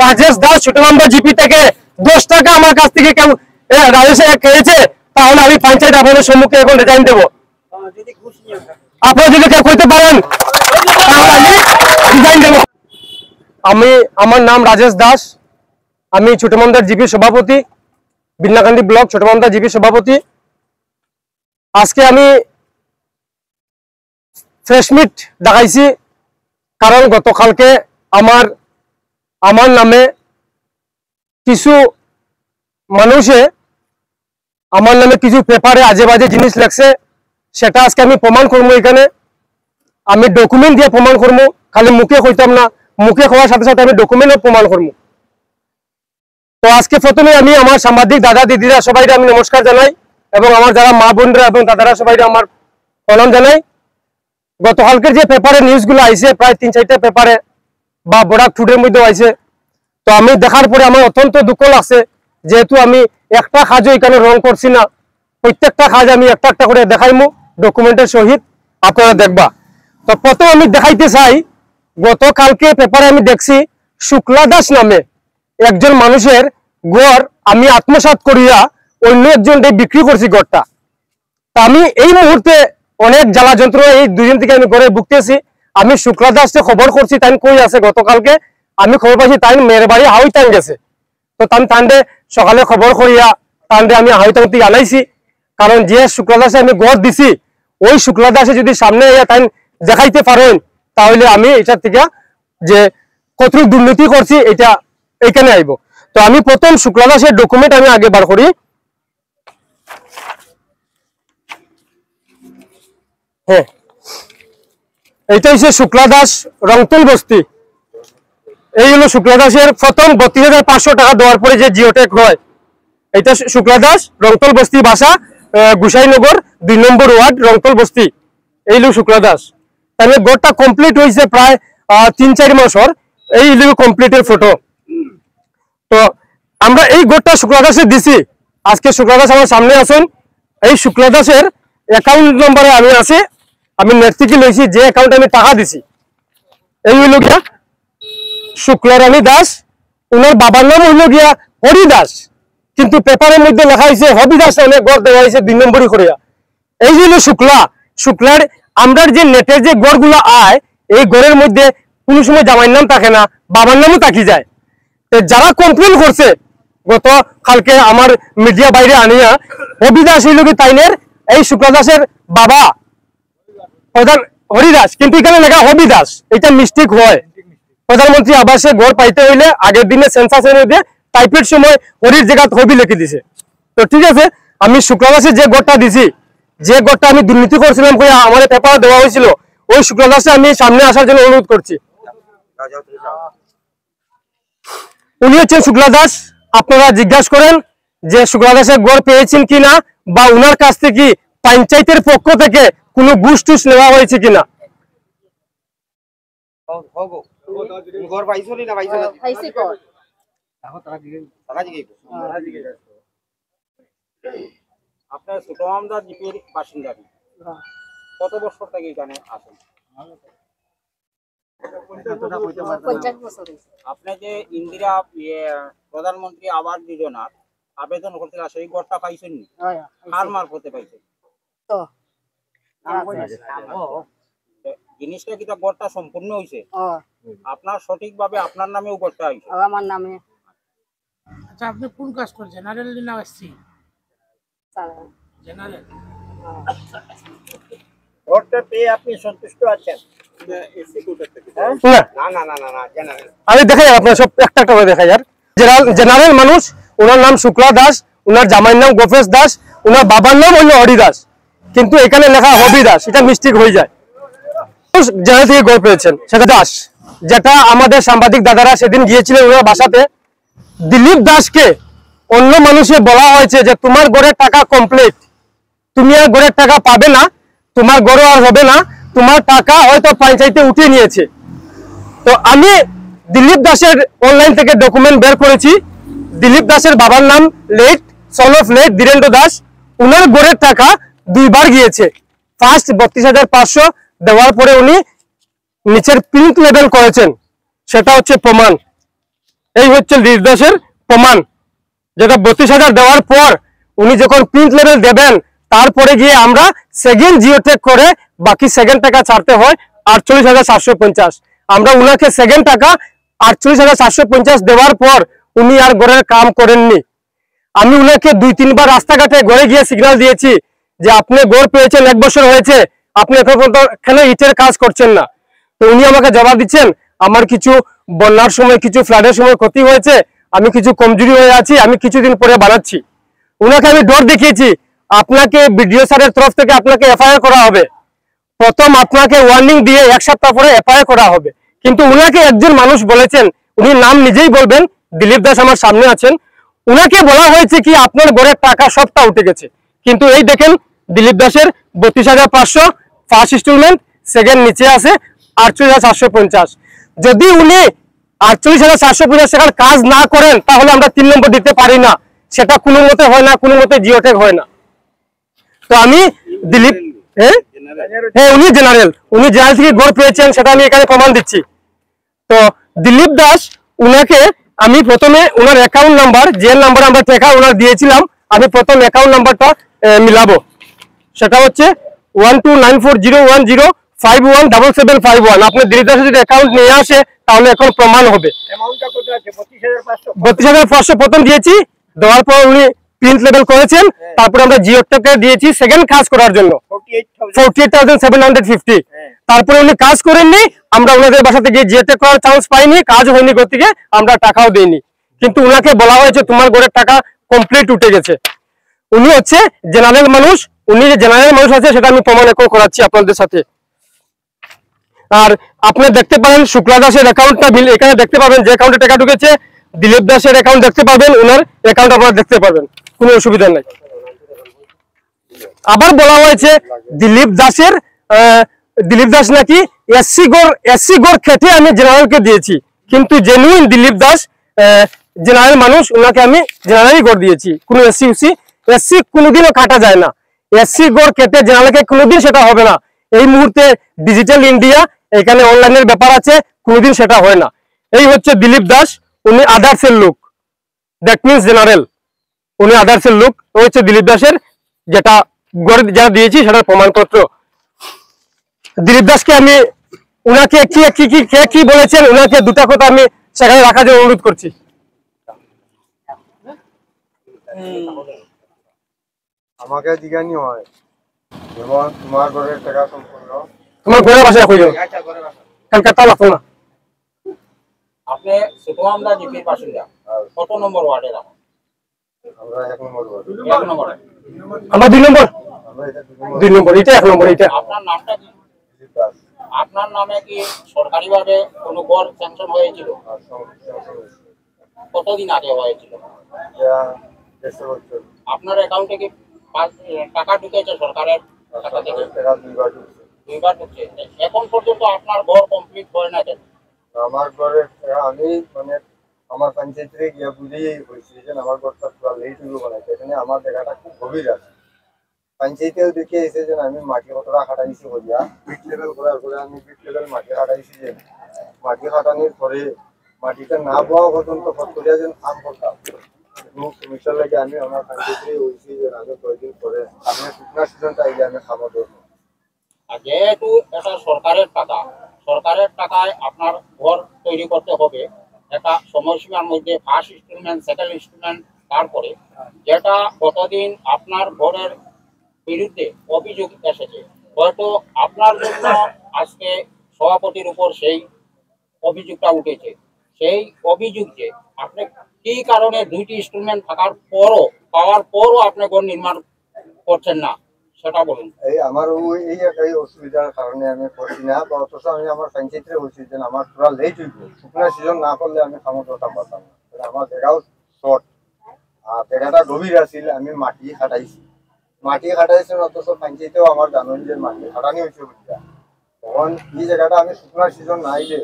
রাজেশ দাস ছোট নম্বর জিপি থেকে 10 টাকা আমার কাছ থেকে কেউ রাজেশ খেয়েছে, তাহলে আমি পঞ্চায়েত আপনাদের সম্মুখে এখন রিজাইন দেবো। আপনারা যদি কেউ করতে পারেন তাহলে আমি রিজাইন দেবো। আমার নাম রাজেশ দাস, আমি ছোট মামদার জিপি সভাপতি, বিন্নাকান্দি ব্লক ছোট মামদার জিপি সভাপতি। আজকে আমি ফ্রেশ মিট দেখাইছি কারণ গতকালকে আমার নামে কিছু মানুষে আমার নামে কিছু পেপারে আজে বাজে জিনিস লেখছে, সেটা আজকে আমি প্রমাণ করবো। এখানে আমি ডকুমেন্ট দিয়ে প্রমাণ করবো, খালি মুখে কইতাম না, মুখে হওয়ার সাথে সাথে আমি ডকুমেন্টও প্রমাণ করবো। তো আজকে প্রথমে আমি আমার সাংবাদিক দাদা দিদিরা সবাই আমি নমস্কার জানাই, এবং আমার যারা মা বোনরা এবং দাদারা সবাই আমার প্রণাম জানাই। গতকালকের যে পেপারে নিউজগুলো আইছে, প্রায় 3-4টা পেপারে বা বড়া ফুডের মধ্যেও আইছে, তো আমি দেখার পরে আমার অত্যন্ত দুঃখ লাগছে, যেহেতু আমি একটা কাজও এখানে রং করছি না, প্রত্যেকটা কাজ আমি একটা একটা করে দেখাইমু ডকুমেন্টের সহিত, আপনারা দেখবা। তো প্রথম আমি দেখাইতে চাই, গতকালকে পেপারে আমি দেখছি শুক্লা দাস নামে একজন মানুষের গড় আমি আত্মসাৎ করিয়া অন্য একজনকে বিক্রি করছি গড়টা। তা আমি এই মুহূর্তে অনেক জ্বালা যন্ত্রণা এই 2 দিন থেকে আমি ঘরে ভুগতেছি। আমি শুক্লা দাসকে খবর করছি, তাই কই আছে, গতকালকে আমি খবর পাইছি তাই মেয়ের বাড়ি হাউইতাং গেছে। তো তান্ডে সকালে খবর করিয়া তান্ডে আমি হাউইতাং থেকে আনাইছি, কারণ যে শুক্লা দাসে আমি গড় দিছি ওই শুক্লা দাসে যদি সামনে তাই দেখাইতে পারেন, তাহলে আমি এটার থেকে যে কতটুকু দুর্নীতি করছি এটা এখানে আইব। তো আমি প্রথম শুক্লা দাসের ডকুমেন্ট আমি আগে বার করি। হ্যাঁ, এইটা হচ্ছে শুক্লা দাস রংতুল বস্তি। এই হলো শুক্লা দাসের প্রথম 32,500 টাকা দেওয়ার পরে যে জিওটেক হয়, এটা শুক্লা দাস রংতুল বস্তি, বাসা গুসাইনগর 2 নম্বর ওয়ার্ড রংতুল বস্তি। এই হলো শুক্লা দাস। তাহলে গড়টা কমপ্লিট হয়েছে প্রায় 3-4 মাসের, এই হলো কমপ্লিটের ফটো। তো আমরা এই গড়টা শুক্লা দাসে দিছি। আজকে শুক্লা দাস আমার সামনে আছেন, এই শুক্লা দাসের অ্যাকাউন্ট নম্বরে আমি আছি, আমি নেট থেকে লইছি যে অ্যাকাউন্টে আমি টাকা দিছি। এই হইল গিয়া শুক্লারানী দাস, ওনার বাবার নাম হইল গিয়া হরি দাস, কিন্তু পেপারের মধ্যে লেখা হয়েছে হবি দাস, অনেক গড় দেওয়া হয়েছে 2 নম্বরই করিয়া। এই হইল শুক্লার আমরা যে নেটের যে গড়গুলো আয়, এই গড়ের মধ্যে কোনো সময় জামাইয়ের নাম থাকে না, বাবার নামও থাকি যায়। যারা কমপ্লেন করছে গত কালকে আমার মিডিয়া বাইরে আনিয়া, হবি দাস হইল কি তাইনের এই শুক্লা দাসের বাবা প্রধান হরিদাস, কিন্তু এখানে লেখা হবি দাস, এটা মিস্টেক হয়। প্রধানমন্ত্রী আবাসে ঘর পাইতে হইলে আগের দিনে সেন্সাসের মধ্যে টাইপের সময় হরির জায়গা হবি লিখে দিছে। তো ঠিক আছে, আমি শুক্লা দাসের যে গড়টা দিছি, যে গড়টা আমি দুর্নীতি করছিলাম কই আমার পেপার দেওয়া হয়েছিল, ওই শুক্লা দাসে আমি সামনে আসার জন্য অনুরোধ করছি। উনি হচ্ছেন শুক্লা দাস। আপনারা জিজ্ঞাসা করেন যে শুক্লা দাসের গড় পেয়েছেন কিনা, বা উনার কাছ থেকে পঞ্চায়েতের পক্ষ থেকে কোনো ঘুষ টুস নেওয়া হয়েছে কিনা। আপনার ছোট মামদার জিপির বাসিন্দা, কত বছর থেকে এখানে আসেন? আপনি যে ইন্দিরা প্রধানমন্ত্রী আবাস যোজনার আবেদন করতে আসে, এই ঘরটা পাইছেন নি? কার মারফতে পাইছেন? জিনিসটা কি ঘরটা সম্পূর্ণ হয়েছে আপনার সঠিকভাবে? আপনার নামেও ঘরটা হয়েছে? আমার নামে। আচ্ছা, আপনি কোন কাজ করেন? জেনারেল না এসসি? জেনারেল। ঘরটা পেয়ে আপনি সন্তুষ্ট আছেন? আমি দেখাই আপনার সব একটা একটা করে দেখাই। আর জেনারেল মানুষ, ওনার নাম শুক্লা দাস, ওনার জামাইয়ের নাম গোপেশ দাস, ওনার বাবার নাম হইল হরি দাস, কিন্তু এখানে লেখা হবি দাস, এটা মিস্টেক হয়ে যায়। যেখান থেকে গড় পেয়েছেন সেটা দাস, যেটা আমাদের সাংবাদিক দাদারা সেদিন গিয়েছিলেন ওনার বাসাতে, দিলীপ দাসকে অন্য মানুষে বলা হয়েছে যে তোমার গড়ের টাকা কমপ্লিট, তুমি আর গড়ের টাকা পাবে না, তোমার গড় আর হবে না, তোমার টাকা হয়তো পঞ্চায়েতে উঠিয়ে নিয়েছে। তো আমি দিলীপ দাসের অনলাইন থেকে ডকুমেন্ট বের করেছি। দিলীপ দাসের বাবার নাম late son of late Dhirendra Das, উনার গড়ের টাকা 2 বার গিয়েছে। ফার্স্ট 32,500 দেওয়ার পরে উনি নিচের প্রিন্ট লেবেল করেছেন, সেটা হচ্ছে প্রমাণ। এই হচ্ছে দিলীপ দাসের প্রমাণ, যেটা 32,000 দেওয়ার পর উনি যখন প্রিন্ট লেভেল দেবেন তারপরে গিয়ে আমরা সেকেন্ড জিওটেক করে বাকি সেকেন্ড টাকা ছাড়তে হয় 48,750। আমরা উনাকে সেকেন্ড টাকা 48,750 দেওয়ার পর উনি আর ঘরের কাম করেননি। আমি উনাকে 2-3 বার রাস্তাঘাটে ঘরে গিয়ে সিগন্যাল দিয়েছি যে আপনি ঘর পেয়েছেন 1 বছর হয়েছে, আপনি এখন পর্যন্ত কেন ইটের কাজ করছেন না? তো উনি আমাকে জবাব দিচ্ছেন আমার কিছু বন্যার সময় কিছু ফ্লাডের সময় ক্ষতি হয়েছে, আমি কিছু কমজোরি হয়ে আছি, আমি কিছুদিন পরে বানাচ্ছি। উনাকে আমি ডর দেখিয়েছি আপনাকে বিডিও স্যারের তরফ থেকে আপনাকে এফআইআর করা হবে, প্রথম আপনাকে ওয়ার্নিং দিয়ে 1 সপ্তাহ পরে এফআইআর করা হবে। কিন্তু উনাকে একজন মানুষ বলেছেন, উনি নাম নিজেই বলবেন, দিলীপ দাস আমার সামনে আছেন, উনাকে বলা হয়েছে কি আপনার ঘরের টাকা সবটা উঠে গেছে। কিন্তু এই দেখেন দিলীপ দাসের 32,500 ফার্স্ট ইনস্টলমেন্ট, সেকেন্ড নিচে আছে 48,750। যদি উনি 48,750 টাকার কাজ না করেন তাহলে আমরা 3 নম্বর দিতে পারি না, সেটা কোনো মতে হয় না, কোনো মতে জিওটেক হয় না। তো আমি দিলীপ হ্যাঁ উনি জেনারেল থেকে ঘর পেয়েছেন, সেটা আমি এখানে প্রমাণ দিচ্ছি। তো দিলীপ দাস উনাকে আমি প্রথমে ওনার অ্যাকাউন্ট নাম্বার, যে নাম্বার আমরা টাকা ওনার দিয়েছিলাম, আমি প্রথম অ্যাকাউন্ট নাম্বারটা মিলাবো। সেটা হচ্ছে 129401051771। আপনি দিলীপ দাসের যদি অ্যাকাউন্ট নিয়ে আসে তাহলে এখন প্রমাণ হবে। 32,500 প্রথম দিয়েছি, দেওয়ার পর উনি প্রিন্ট লেভেল করেছেন, তারপর আমরা জিওটেকে দিয়েছি সেকেন্ড কাজ করার জন্য 48,750। তারপরে উনি কাজ করেননি, আমরা ওনাদের বাসা থেকে জিওটেক করার চান্স পাইনি, কাজ হয়নি ঘর থেকে, আমরা টাকাও দেইনি। কিন্তু উনাকে বলা হয়েছে তোমার ঘরের টাকা কমপ্লিট উঠে গেছে। উনি হচ্ছে জেনারেল মানুষ, উনি যে জেনারেল মানুষ আছে সেটা আমি প্রমাণ করাচ্ছি আপনাদের সাথে। আর আপনি দেখতে পারেন শুক্লা দাসের অ্যাকাউন্টটা এখানে দেখতে পাবেন, যে অ্যাকাউন্টে টাকা ঢুকেছে, দিলীপ দাসের অ্যাকাউন্ট দেখতে পাবেন, ওনার অ্যাকাউন্ট আপনারা দেখতে পাবেন, কোনো অসুবিধা নাই। আবার বলা হয়েছে দিলীপ দাস নাকি এসসি গড় খেটে আমি জেনারেলকে দিয়েছি, কিন্তু জেনুইন দিলীপ দাস জেনারেল মানুষ, ওনাকে আমি জেনারেলই গড় দিয়েছি, কোনো এসসি কোনোদিনও কাটা যায় না। এসসি গড় কেটে জেনারেলকে কোনোদিন সেটা হবে না। এই মুহূর্তে ডিজিটাল ইন্ডিয়া, এখানে অনলাইনের ব্যাপার আছে, কোনোদিন সেটা হয় না। এই হচ্ছে দিলীপ দাস, উনি আদার্সের লোক, দ্যাট মিনস জেনারেল, উনি আদার্সের লোক। ওই হচ্ছে দিলীপ দাসের যেটা গড়ে যা দিয়েছি সেটার প্রমাণপত্র। দিলীপ দাসকে আমি উনাকে কি বলেছেন, উনাকে দুটা কথা আমি সেখানে রাখার জন্য অনুরোধ করছি। আমাকে জিজ্ঞানি হয় যেমন তোমার ঘরের টাকা সম্পূর্ণ তোমার ঘরের বাসায় কই যাও, কলকাতা লাগতো না। আপনি সুতরাংদা জিপির বাসিন্দা, কত নম্বর ওয়ার্ডের? আমরা 1 নম্বর ঘর, 1 নম্বর। আমরা 2 নম্বর, আমরা এটা 2 নম্বর, এটা 1 নম্বর। এটা আপনার নামটা কি? দিলীপ দাস। আপনার নামে কি সরকারিভাবে কোনো ঘর স্যাংশন হয়েছিল? আর সংসদ কতদিন আগে হয়েছিল? এটা 150 বছর আপনার অ্যাকাউন্টে কি টাকা ঢুকেছে সরকারের টাকা থেকে? টাকা 2 বার ঢুকছে। 2 বার ঢুকছে। এখন পর্যন্ত আপনার ঘর কমপ্লিট হয় না কেন? আমার ঘরের টাকা আমি মানে আমার পঞ্চায়েতে গিয়ে বুঝেই হয়েছে যে আমার ঘরটা পুরো লেট হয়ে বানাইছে, এখানে আমার জায়গাটা খুব গভীর আছে। পঞ্চায়েতেও দেখে এসে যে আমি মাটি কতটা খাটাইছি বলিয়া বিট লেভেল করার পরে আমি বিট লেভেল মাটি খাটাইছি, যে মাটি খাটানোর পরে মাটিটা না পাওয়া পর্যন্ত ফট করিয়া যেন কাম করতাম। সমস্যার লাগে আমি আমার পঞ্চায়েতে হয়েছি যে আমি কয়েকদিন পরে আমি শুকনা সিজনটা আইলে আমি খাবো ধরবো। আর যেহেতু এটা সরকারের টাকায় আপনার ঘর তৈরি করতে হবে, একটা সময়সীমার মধ্যে ফার্স্ট ইনস্টলমেন্ট, সেকেন্ড ইনস্টলমেন্ট, তারপরে যেটা কতদিন আপনার ঘরের বিরুদ্ধে অভিযোগ এসেছে, হয়তো আপনার জন্য আজকে সভাপতির উপর সেই অভিযোগটা উঠেছে। সেই অভিযোগ যে আপনি কি কারণে 2টি ইনস্টলমেন্ট পাওয়ার পরও আপনি ঘর নির্মাণ করছেন না, সেটা বলুন। এই আমার এই একটাই অসুবিধার কারণে আমি করছি না, বা অথচ আমি আমার পঞ্চায়েতে বলছি যে আমার পুরো লেট হইব, শুকনা সিজন না করলে আমি খামো করতাম পারতাম না। আমার জায়গাও শর্ট আর জায়গাটা গভীর আছিল, আমি মাটি খাটাইছি অথচ পঞ্চায়েতেও আমার জানুন যে মাটি খাটানি হয়েছে বুঝা। তখন এই জায়গাটা আমি শুকনা সিজন না আইলে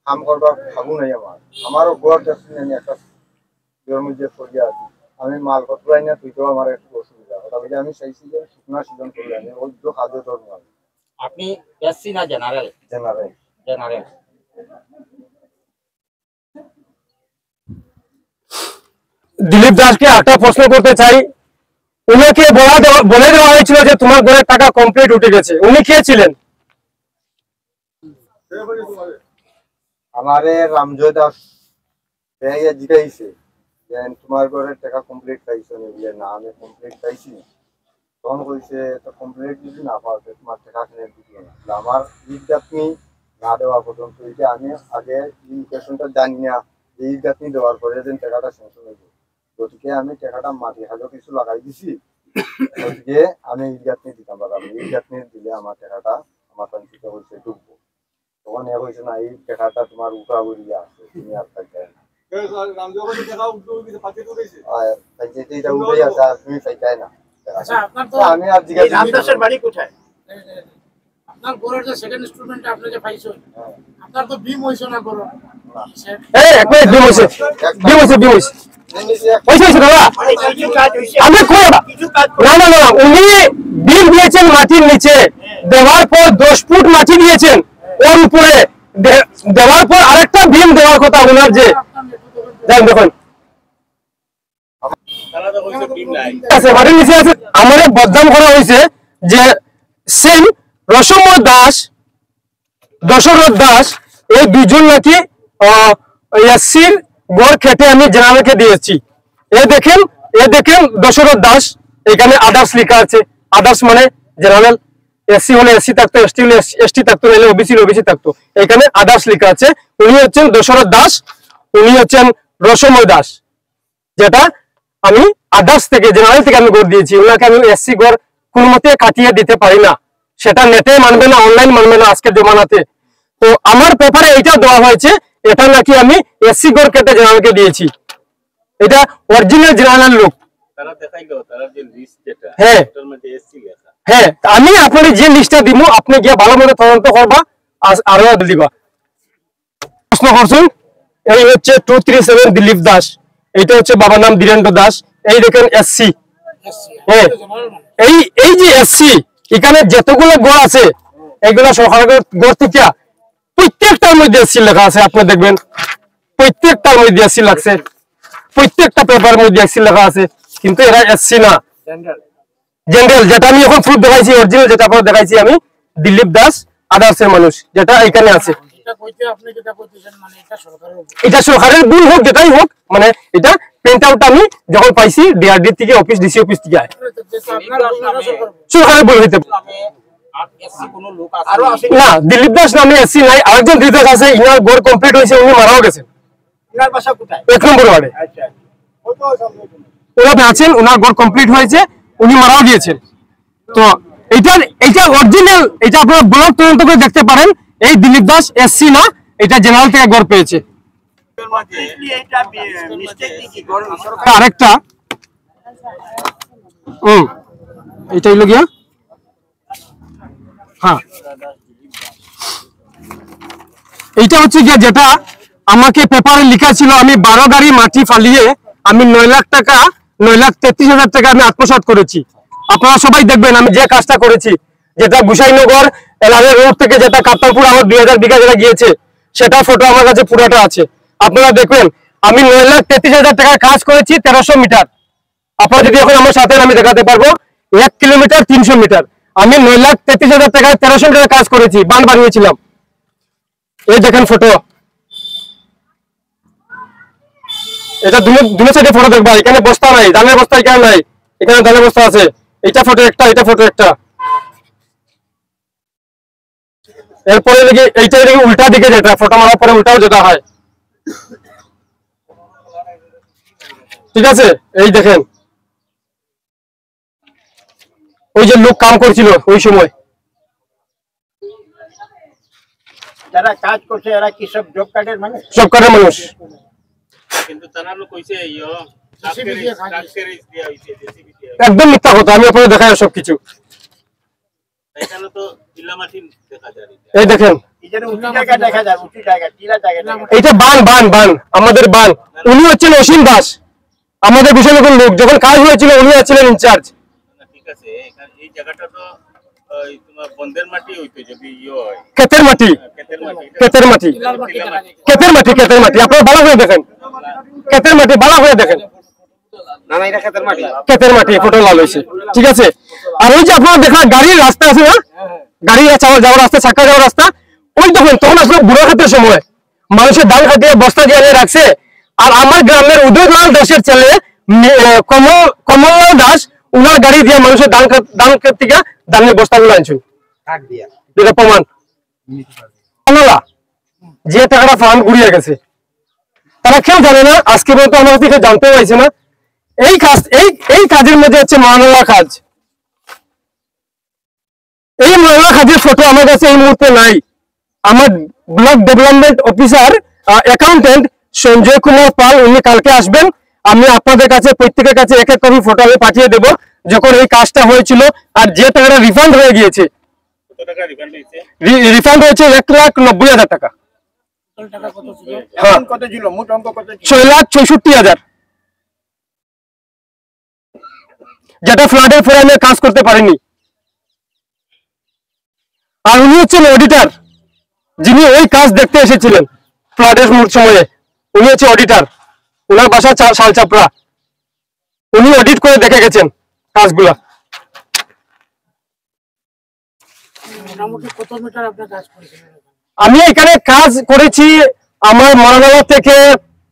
কাম করবার ভাবু নাই। আমারও গড় দেখছি আমি একটা মধ্যে পড়িয়া আছি, আমি মালপত্র আইনা তুইতেও আমার একটু অসুবিধা, ওটা বলে আমি চাইছি যে শুকনা সিজন করলে আমি অর্ধ খাদ্য ধরবো। আপনি এসসি না জেনারেল? জেনারেল। জেনারেল। দিলীপ দাসকে একটা প্রশ্ন করতে চাই, উনাকে বলে দেওয়া হয়েছিল যে তোমার ঘরের টাকা কমপ্লিট উঠে গেছে, উনি কে ছিলেন? আমারে রামজয় দাস জিজ্ঞাসা যে তোমার ঘরের টাকা কমপ্লিট পাইছো না, আমি কমপ্লিট পাইছি। তখন কইছে তো কমপ্লিট যদি না পাও তোমার টাকা কিনে দিবে না। আমার ঈদগাতনি না দেওয়া পর্যন্ত এই যে আমি আগে ইনভিটেশনটা জানি না যে ঈদগাতনি দেওয়ার পরে যেন টাকাটা স্যাংশন হইবে, গতিকে আমি টাকাটা মাটি হাজো কিছু লাগাই দিছি, গতিকে আমি ঈদগাতনি দিতাম পারলাম। ঈদগাতনি দিলে আমার টাকাটা আমার পঞ্চায়েতে হয়েছে ডুববো। তখন এ হয়েছে না, এই টাকাটা তোমার উঠা উড়িয়া আছে, তুমি আর পাইতে না, পঞ্চায়েতে এটা উঠে আছে আর তুমি পাইতে না। আচ্ছা, আপনার তো আমি আর জিজ্ঞাসা রামদাসের বাড়ি কোথায়? আপনার ঘরের যে সেকেন্ড ইনস্টলমেন্ট আপনি যে পাইছেন, আপনার তো বিম হইছে না ঘর? এই এক মিনিট, বিম হইছে দাদা, আমি কই না না না, উনি বিম দিয়েছেন মাটির নিচে, দেওয়ার পর 10 ফুট মাটি দিয়েছেন ওর উপরে, দেওয়ার পর আরেকটা বিম দেওয়ার কথা ওনার, যে দেখুন মাটির নিচে আছে। আমাদের বদনাম করা হয়েছে যে সেম রসময় দাস, দশরথ দাস, এই দুজন নাকি এসসির গড় খেটে আমি জেনারেলকে দিয়েছি। এ দেখেন দশরথ দাস, এখানে আদার্স লেখা আছে, আদার্স মানে জেনারেল, এসসি হলে এসসি থাকতো, এসটি হলে এসটি থাকতো, নাহলে ওবিসি থাকতো, এখানে আদার্স লেখা আছে। উনি হচ্ছেন দশরথ দাস, উনি হচ্ছেন রসময় দাস, যেটা আমি আদার্স থেকে জেনারেল থেকে আমি গড় দিয়েছি। ওনাকে আমি এসসি গড় কোনো মতে কাটিয়ে দিতে পারি না, সেটা নেটে মানবে না, অনলাইন মানবে না আজকের জমানাতে। তো আমার পেপারে এটা দেওয়া হয়েছে, এটা নাকি আমি এসসি গড় কেটে জেনারেলকে দিয়েছি, এটা অরিজিনাল জেনারেল লোক। তারা দেখাইলো তারা যে লিস্ট যেটা হ্যাঁ ওটার মধ্যে এসসি লেখা। হ্যাঁ, আমি আপনার যে লিস্টটা দিব আপনি গিয়ে ভালো মতো তদন্ত করবা, আরো দিবা। প্রশ্ন করছেন, এই হচ্ছে 237 দিলীপ দাস, এইটা হচ্ছে বাবার নাম ধীরেন্দ্র দাস, এই দেখেন এসসি। হ্যাঁ, এই যে এসসি, এখানে যতগুলো গড় আছে এইগুলো সরকারের গড় থেকে প্রত্যেকটার মধ্যে এসসি লেখা আছে, আপনি দেখবেন প্রত্যেকটার মধ্যে এসসি লাগছে, প্রত্যেকটা পেপারের মধ্যে এসসি লেখা আছে, কিন্তু এরা এসসি না, জেনারেল। যেটা আমি এখন প্রুফ দেখাইছি, অরিজিনাল যেটা আপনার দেখাইছি আমি, দিলীপ দাস আদার্সের মানুষ, যেটা এখানে আছে। এটা সরকারের ভুল হোক, যেটাই হোক, মানে এটা প্রিন্ট আউট আমি যখন পাইছি ডিআরডি থেকে, অফিস ডিসি অফিস থেকে সরকারের ভুল হইতে না। দিলীপ দাস নামে এসসি নাই, আরেকজন দিলীপ দাস আছে, ইনার গড় কমপ্লিট হয়েছে, উনি মারাও গেছেন 1 নম্বর ওয়ার্ডে। ওরা আছেন, ওনার গড় কমপ্লিট হয়েছে, উনি মারাও গিয়েছেন। তো এটা অরিজিনাল, এটা আপনারা ব্লক তদন্ত করে দেখতে পারেন। এই দিলীপ দাস এসসি না, এটা জেনারেল থেকে গড় পেয়েছে। আরেকটা এটা হইল গিয়া, হ্যাঁ এইটা হচ্ছে গিয়া যেটা আমাকে পেপারে লেখা ছিল, আমি 12 গাড়ি মাটি ফালিয়ে আমি 9,33,000 টাকা আমি আত্মসাৎ করেছি। আপনারা সবাই দেখবেন আমি যে কাজটা করেছি, যেটা গুসাইনগর এলাকা রোড থেকে যেটা কাপ্তানপুর আমার 2000 বিঘা যেটা গিয়েছে, সেটা ফটো আমার কাছে পুরোটা আছে। আপনারা দেখবেন আমি 9,33,000 টাকার কাজ করেছি 1300 মিটার। আপনারা যদি এখন আমার সাথে আমি দেখাতে পারবো 1 কিলোমিটার 300 মিটার। আমি 9,33,000 টাকায় 1300 টাকা কাজ করেছি, বান বানিয়েছিলাম। এই দেখেন ফটো, এটা দুনো সাইডে ফটো দেখবা। এখানে বস্তা নাই, ধানের বস্তা এখানে নাই, এখানে ধানের বস্তা আছে। এটা ফটো একটা, এটা ফটো একটা। এরপরে দেখি এইটা দেখি উল্টা দিকে, যেটা ফটো মারার পরে উল্টাও যেটা হয়, ঠিক আছে। এই দেখেন ওই যে লোক কাম করছিল ওই সময়, যারা কাজ করছে এরা কি সব জব কার্ডের মানুষ? জব কার্ডের মানুষ। কিন্তু তারা লোক কইছে একদম মিথ্যা কথা, আমি আপনাদের দেখাই সবকিছু। এখানে তো ইলামাটি দেখা যায়। এই দেখেন এইটা বান আমাদের বান। উনি হচ্ছেন অসীম দাস, আমাদের বিশাল লোক। যখন কাজ হয়েছিল উনি ছিলেন ইনচার্জ। ঠিক আছে, এই জায়গাটা তো তোমার বন্ধের মাটি হইতো, যদি হয় ক্ষেতের মাটি, ক্ষেতের মাটি, ক্ষেতের মাটি, ক্ষেতের মাটি। আপনারা ভালো করে দেখেন, ক্ষেতের মাটি ভালো করে দেখেন। না না এটা ক্ষেতের মাটি ক্ষেতের মাটি ফটো লাল হয়েছে ঠিক আছে আর ওই যে আপনারা দেখা গাড়ির রাস্তা আছে না গাড়ি যাওয়ার রাস্তা চাকা যাওয়ার রাস্তা ওই দেখুন তখন আসলে বুড়ো খাতের সময় মানুষের ধান খাটিয়ে বস্তা দিয়ে রাখছে আর আমার গ্রামের উদয়লাল দাসের ছেলে কমললাল দাস উনার গাড়ি দিয়ে মানুষের ধান ক্ষেত থেকে ধানের বস্তাগুলো আনছেন যেটা প্রমাণ যে টাকাটা ফান্ড ঘুরিয়ে গেছে তারা কেউ জানে না আজকে পর্যন্ত আমার থেকে জানতে পারছে না এই কাজের মধ্যে হচ্ছে মানলা কাজ এই মানলা কাজের ফটো আমার কাছে এই মুহূর্তে নাই আমার block development officer accountant Sanjay Kumar Pal উনি কালকে আসবেন আমি আপনাদের কাছে প্রত্যেকের কাছে এক এক কপি ফটো আমি পাঠিয়ে দেব যখন এই কাজটা হয়েছিল আর যে টাকাটা রিফান্ড হয়ে গিয়েছে রিফান্ড হয়েছে 1,90,000 টাকা কত ছিল মোট অঙ্ক কত ছিল 6,66,000 যেটা ফ্লাডের পরে আমি কাজ করতে পারিনি আর উনি হচ্ছেন অডিটর যিনি ওই কাজ দেখতে এসেছিলেন ফ্লাডের সময়ে উনি হচ্ছে অডিটর ওনার বাসা শালচাপড়া উনি অডিট করে দেখে গেছেন কাজগুলা মোটামুটি কত মিটার আপনি কাজ করেছেন আমি এখানে কাজ করেছি আমার মরানগর থেকে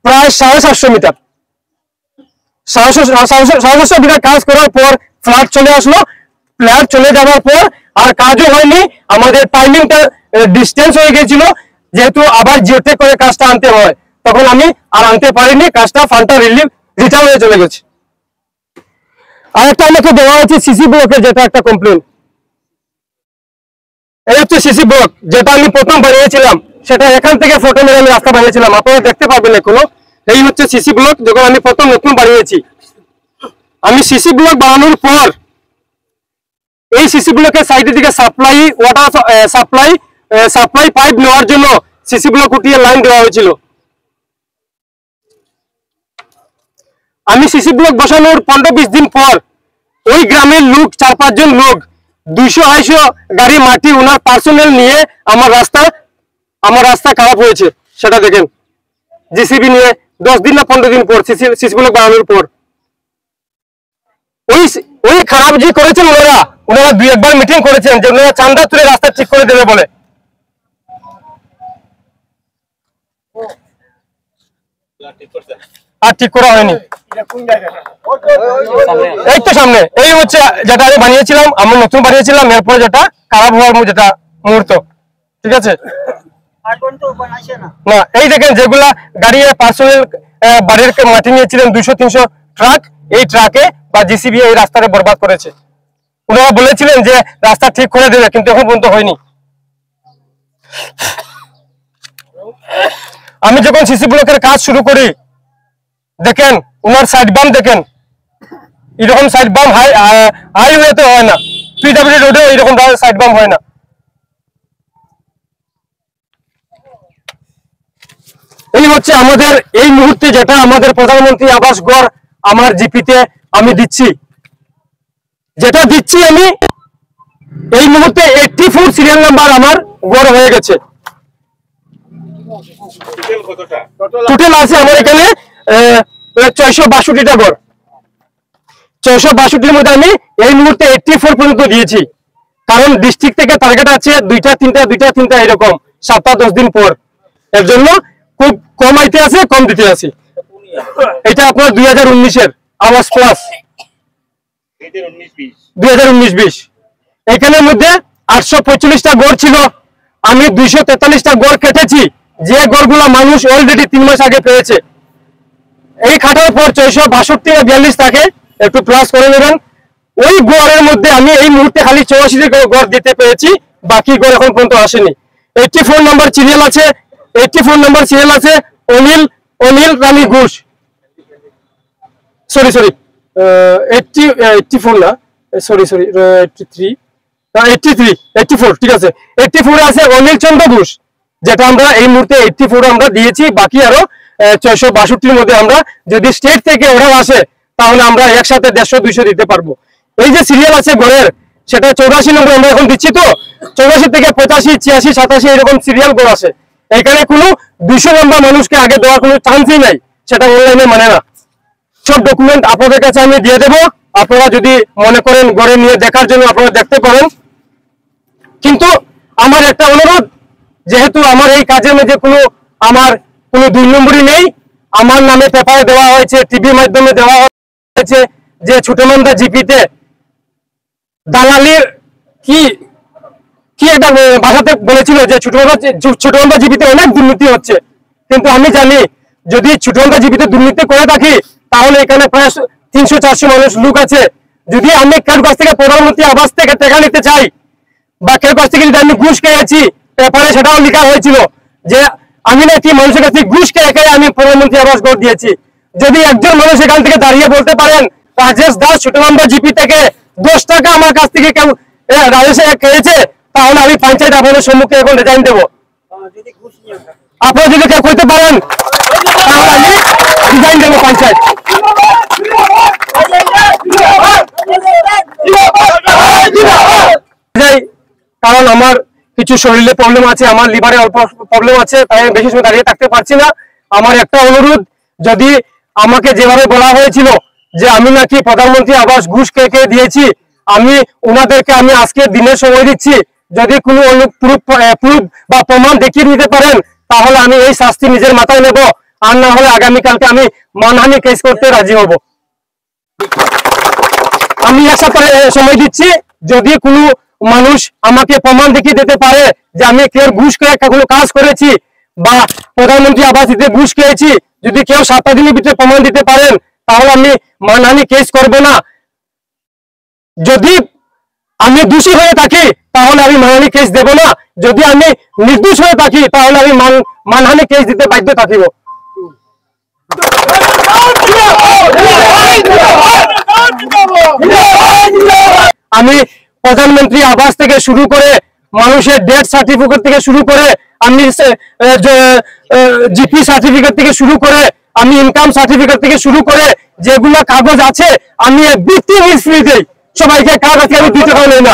প্রায় 750 মিটার 750 মিটার কাজ করার পর ফ্ল্যাট চলে আসলো ফ্ল্যাট চলে যাওয়ার পর আর কাজও হয়নি আমাদের টাইমিংটা ডিস্টেন্স হয়ে গেছিল যেহেতু আবার জিওটেক করে কাজটা আনতে হয় তখন আমি আর আনতে পারিনি কাজটা ফান্ডটা রিটার্ন হয়ে চলে গেছে আর একটা আমাকে দেওয়া হচ্ছে সিসি ব্লকের যেটা একটা কমপ্লেন এই হচ্ছে সিসি ব্লক যেটা আমি প্রথম বানিয়েছিলাম সেটা এখান থেকে ফটো মেরে আমি রাস্তা বানিয়েছিলাম আপনারা দেখতে পাবেন এখনো এই হচ্ছে সিসি ব্লক যখন আমি প্রথম নতুন বানিয়েছি আমি সিসি ব্লক বানানোর পর এই সিসি ব্লকের সাইডের দিকে সাপ্লাই ওয়াটার সাপ্লাই পাইপ নেওয়ার জন্য সিসি ব্লক উঠিয়ে লাইন দেওয়া হয়েছিল আমি সিসি ব্লক বসানোর 15-20 দিন পর ওই গ্রামের লোক 4-5 জন লোক 200-250 গাড়ি মাটি ওনার পার্সোনাল নিয়ে আমার রাস্তা খারাপ হয়েছে সেটা দেখেন জিসিবি নিয়ে 10 দিন না 15 দিন পর সিসি ব্লক বানানোর পর ওই খারাপ যে করেছেন ওনারা 2-1 বার মিটিং করেছেন যে ওনারা চান্দা তুলে রাস্তা ঠিক করে দেবে বলে আর ঠিক করা হয়নি এই তো সামনে এই হচ্ছে যেটা আমি বানিয়েছিলাম আমি নতুন বানিয়েছিলাম এরপর যেটা খারাপ হওয়ার যেটা মুহূর্ত ঠিক আছে না এই দেখেন যেগুলা গাড়ি পার্সোনাল বাড়ির মাটি নিয়েছিলেন 200-300 ট্রাক এই ট্রাকে বা জিসিবি এই রাস্তাটা বরবাদ করেছে ওনারা বলেছিলেন যে রাস্তা ঠিক করে দেবে কিন্তু এখন পর্যন্ত হয়নি আমি যখন সিসি ব্লকের কাজ শুরু করি দেখেন ওনার সাইড বাম দেখেন এরকম সাইড বাম হাইওয়েতে হয় না পিডব্লিউডি রোডে এরকম সাইড বাম হয় না এই হচ্ছে আমাদের এই মুহূর্তে যেটা আমাদের প্রধানমন্ত্রী আবাস ঘর আমার জিপিতে আমি দিচ্ছি যেটা দিচ্ছি আমি এই মুহূর্তে 84 সিরিয়াল নাম্বার আমার ঘর হয়ে গেছে টোটাল আছে আমার এখানে 662টা ঘর 662 মধ্যে আমি এই মুহূর্তে 84 পর্যন্ত দিয়েছি কারণ ডিস্ট্রিক্ট থেকে টার্গেট আছে 2টা 3টা এরকম 7-10 দিন পর এর জন্য খুব কম আইতে আছে কম দিতে আছে এটা আপনার 2019 এর আওয়াজ প্লাস 2019-20 এখানের মধ্যে 845টা গড় ছিল আমি 243টা গড় কেটেছি যে গড়গুলো মানুষ অলরেডি 3 মাস আগে পেয়েছে এই খাটার পর 662-42 থাকে একটু প্লাস করে নেবেন ওই গড়ের মধ্যে আমি এই মুহূর্তে খালি 84 গড় দিতে পেরেছি বাকি গড় এখন পর্যন্ত আসেনি 84 নাম্বার সিরিয়াল আছে 84 নাম্বার সিরিয়াল আছে অনিল রানী ঘোষ সরি 84 না সরি 84 ঠিক আছে 84 আছে অনিল চন্দ্র ঘোষ যেটা আমরা এই মুহূর্তে 84 আমরা দিয়েছি বাকি আরো 662 মধ্যে আমরা যদি স্টেট থেকে অর্ডার আসে তাহলে আমরা একসাথে 150-200 দিতে পারবো এই যে সিরিয়াল আছে ঘরের সেটা 84 নম্বর আমরা এখন দিচ্ছি তো 84 থেকে 85-86-87 এরকম সিরিয়াল ঘর আছে এখানে কোনো 200 নম্বর মানুষকে আগে দেওয়ার কোনো চান্সই নাই সেটা অনলাইনে মানে না সব ডকুমেন্ট আপনাদের কাছে আমি দিয়ে দেবো। আপনারা যদি মনে করেন ঘরে নিয়ে দেখার জন্য আপনারা দেখতে পারেন। কিন্তু আমার একটা অনুরোধ, যেহেতু আমার এই কাজের মধ্যে আমার কোনো 2 নম্বরই নেই, আমার নামে পেপারে দেওয়া হয়েছে, টিভির মাধ্যমে দেওয়া হয়েছে যে ছোটনন্দা জিপিতে দালালির কি একটা ভাষাতে বলেছিল যে ছোটনন্দা জিপিতে অনেক দুর্নীতি হচ্ছে। কিন্তু আমি জানি যদি ছোটনন্দা জিপিতে দুর্নীতি করে থাকি তাহলে এখানে প্রায় 300-400 মানুষ লোক আছে। যদি আমি কার কাছ থেকে প্রধানমন্ত্রী আবাস থেকে টাকা নিতে চাই বা কার কাছ থেকে যদি আমি ঘুষ খেয়েছি, পেপারে সেটাও লেখা হয়েছিল যে আমি নাকি মানুষের কাছে ঘুষ খেয়ে আমি প্রধানমন্ত্রী আবাস ঘর দিয়েছি। যদি একজন মানুষ এখান থেকে দাঁড়িয়ে বলতে পারেন রাজেশ দাস ছোটনন্দা জিপি থেকে 10 টাকা আমার কাছ থেকে কেউ রাজেশ খেয়েছে, তাহলে আমি পঞ্চায়েত আপনাদের সম্মুখে এখন রিজাইন দেবো। আপনারা যদি কেউ করতে পারেন তাহলে আমি রিজাইন দেবো পঞ্চায়েত। কারণ আমার কিছু শরীরে প্রবলেম আছে, আমার লিভারে অল্প প্রবলেম আছে, তাই আমি বেশি সময় দাঁড়িয়ে থাকতে পারছি না। আমার একটা অনুরোধ, যদি আমাকে যেভাবে বলা হয়েছিল যে আমি নাকি প্রধানমন্ত্রী আবাস ঘুষ খেয়ে দিয়েছি, আমি ওনাদেরকে আমি আজকে দিনের সময় দিচ্ছি, যদি কোনো প্রুফ বা প্রমাণ দেখিয়ে নিতে পারেন তাহলে আমি এই শাস্তি নিজের মাথায় নেব, আর না হলে আগামীকালকে আমি মানহানি কেস করতে রাজি হব। আমি এক সপ্তাহ সময় দিচ্ছি, যদি কোনো মানুষ আমাকে প্রমাণ দেখিয়ে দিতে পারে যে আমি কেউ ঘুষ খেয়ে কোনো কাজ করেছি বা প্রধানমন্ত্রী আবাস দিতে ঘুষ খেয়েছি, যদি কেউ 7 দিনের ভিতরে প্রমাণ দিতে পারেন তাহলে আমি মানহানি কেস করব না। যদি আমি দোষী হয়ে থাকি তাহলে আমি মানহানি কেস দেব না, যদি আমি নির্দোষ হয়ে থাকি তাহলে আমি মানহানি কেস দিতে বাধ্য থাকিব। আমি প্রধানমন্ত্রী আবাস থেকে শুরু করে মানুষের ডেথ সার্টিফিকেট থেকে শুরু করে আমি জিপি সার্টিফিকেট থেকে শুরু করে আমি ইনকাম সার্টিফিকেট থেকে শুরু করে যেগুলো কাগজ আছে আমি এভরিথিং ইজ ফ্রি দেই সবাইকে। কাগজ আমি দিতে পারি না।